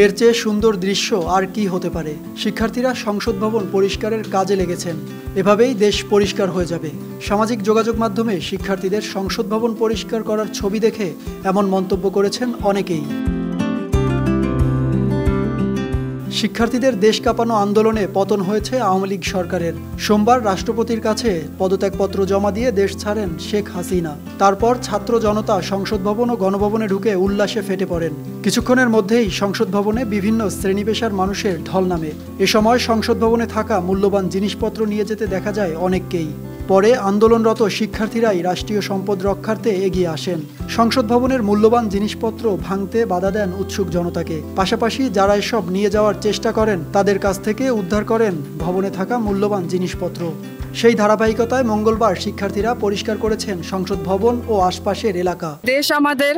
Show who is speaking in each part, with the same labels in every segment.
Speaker 1: এর চেয়ে সুন্দর দৃশ্য আর কি হতে পারে। শিক্ষার্থীরা সংসদ ভবন পরিষ্কারের কাজে লেগেছেন। এভাবেই দেশ পরিষ্কার হয়ে যাবে। সামাজিক যোগাযোগ মাধ্যমে শিক্ষার্থীদের সংসদ ভবন পরিষ্কার করার ছবি দেখে এমন মন্তব্য করেছেন অনেকেই। শিক্ষার্থীদের দেশ কাঁপানো আন্দোলনে পতন হয়েছে আওয়ামী লীগ সরকারের। সোমবার রাষ্ট্রপতির কাছে পদত্যাগপত্র জমা দিয়ে দেশ ছাড়েন শেখ হাসিনা। তারপর ছাত্র জনতা সংসদ ভবন ও গণভবনে ঢুকে উল্লাসে ফেটে পড়েন। কিছুক্ষণের মধ্যেই সংসদ ভবনে বিভিন্ন শ্রেণী পেশার মানুষের ঢল নামে। এ সময় সংসদ ভবনে থাকা মূল্যবান জিনিসপত্র নিয়ে যেতে দেখা যায় অনেককেই। পরে আন্দোলনরত শিক্ষার্থীরাই রাষ্ট্রীয় সম্পদ রক্ষার্থে এগিয়ে আসেন। সংসদ ভবনের মূল্যবান জিনিসপত্র ভাঙতে বাধা দেন উৎসুক জনতাকে। পাশাপাশি যারা এসব নিয়ে যাওয়ার চেষ্টা করেন তাদের কাছ থেকে উদ্ধার করেন ভবনে থাকা মূল্যবান জিনিসপত্র। সেই ধারাবাহিকতায় মঙ্গলবার শিক্ষার্থীরা পরিষ্কার করেছেন সংসদ ভবন ও আশপাশের এলাকা।
Speaker 2: দেশ আমাদের,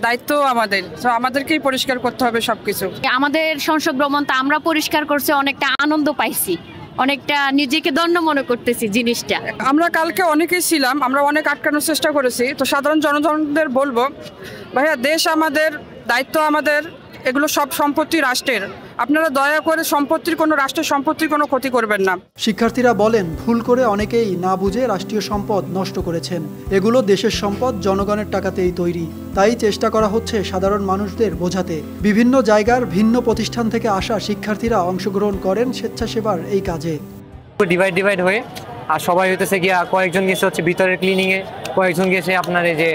Speaker 2: দায়িত্ব আমাদের, আমাদেরকেই পরিষ্কার করতে হবে সবকিছু।
Speaker 3: আমাদের সংসদ ভবনটা আমরা পরিষ্কার করছি, অনেকটা আনন্দ পাইছি, অনেকটা নিজেকে ধন্য মনে করতেছি জিনিসটা।
Speaker 2: আমরা কালকে অনেকেই ছিলাম, আমরা অনেক আটকানোর চেষ্টা করেছি। তো সাধারণ জনগণদের বলবো, ভাইয়া দেশ আমাদের, দায়িত্ব আমাদের, এগুলো সব সম্পত্তি রাষ্ট্রের। আপনারা দয়া করে সম্পত্তির কোনো রাষ্ট্রের সম্পত্তির কোনো ক্ষতি করবেন না।
Speaker 1: শিক্ষার্থীরা বলেন, ভুল করে অনেকেই না বুঝে রাষ্ট্রীয় সম্পদ নষ্ট করেছেন। এগুলো দেশের সম্পদ, জনগণের টাকাতেই তৈরি। তাই চেষ্টা করা হচ্ছে সাধারণ মানুষদের বোঝাতে। বিভিন্ন জায়গার ভিন্ন প্রতিষ্ঠান থেকে আসা শিক্ষার্থীরা অংশগ্রহণ করেন স্বেচ্ছাসেবার এই কাজে।
Speaker 4: ডিভাইড হয়ে আর সবাই হইতেছে গিয়া, কয়েকজন গেছে হচ্ছে ভিতরের ক্লিনিংয়ে, কয়েকজন গেছে আপনার এই যে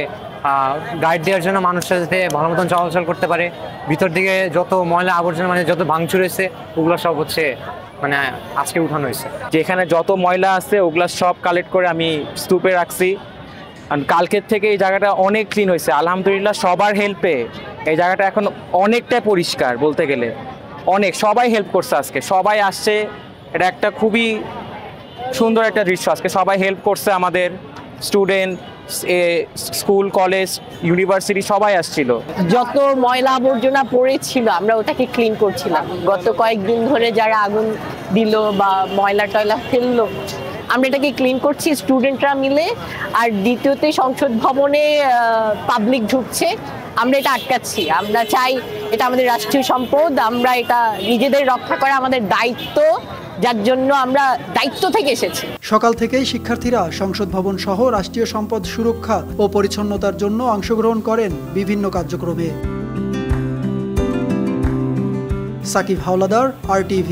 Speaker 4: গাইড দেওয়ার জন্য মানুষের যাতে ভালো মতন চলাচল করতে পারে। ভিতর দিকে যত ময়লা আবর্জনা মানে যত ভাঙচুর হয়েছে ওগুলো সব হচ্ছে মানে আজকে উঠানো হয়েছে।
Speaker 5: যেখানে যত ময়লা আছে ওগুলো সব কালেক্ট করে আমি স্তূপে রাখছি। কালকের থেকে এই জায়গাটা অনেক ক্লিন হয়েছে আলহামদুলিল্লাহ। সবার হেল্পে এই জায়গাটা এখন অনেকটাই পরিষ্কার বলতে গেলে। অনেক সবাই হেল্প করছে আজকে, সবাই আসছে। এটা একটা খুবই সুন্দর একটা দৃশ্য। আজকে সবাই হেল্প করছে, আমাদের স্টুডেন্ট, স্কুল, কলেজ, ইউনিভার্সিটি সবাই আসছিল।
Speaker 6: যত ময়লা আবর্জনা পড়েছিল আমরা ওটাকে ক্লিন করছিলাম। গত কয়েকদিন ধরে যারা আগুন দিল বা ময়লা টয়লা ফেললো, আমরা এটাকে ক্লিন করছি স্টুডেন্টরা মিলে। আর দ্বিতীয়তে সংসদ ভবনে পাবলিক ঢুকছে, আমরা এটা আটকাচ্ছি। আমরা চাই এটা আমাদের রাষ্ট্রীয় সম্পদ, আমরা এটা নিজেদের রক্ষা করা আমাদের দায়িত্ব, যার জন্য আমরা দায়িত্ব থেকে এসেছি।
Speaker 1: সকাল থেকেই শিক্ষার্থীরা সংসদ ভবন সহ রাষ্ট্রীয় সম্পদ সুরক্ষা ও পরিচ্ছন্নতার জন্য অংশগ্রহণ করেন বিভিন্ন কার্যক্রমে। সাকিব হাওলাদার, RTV।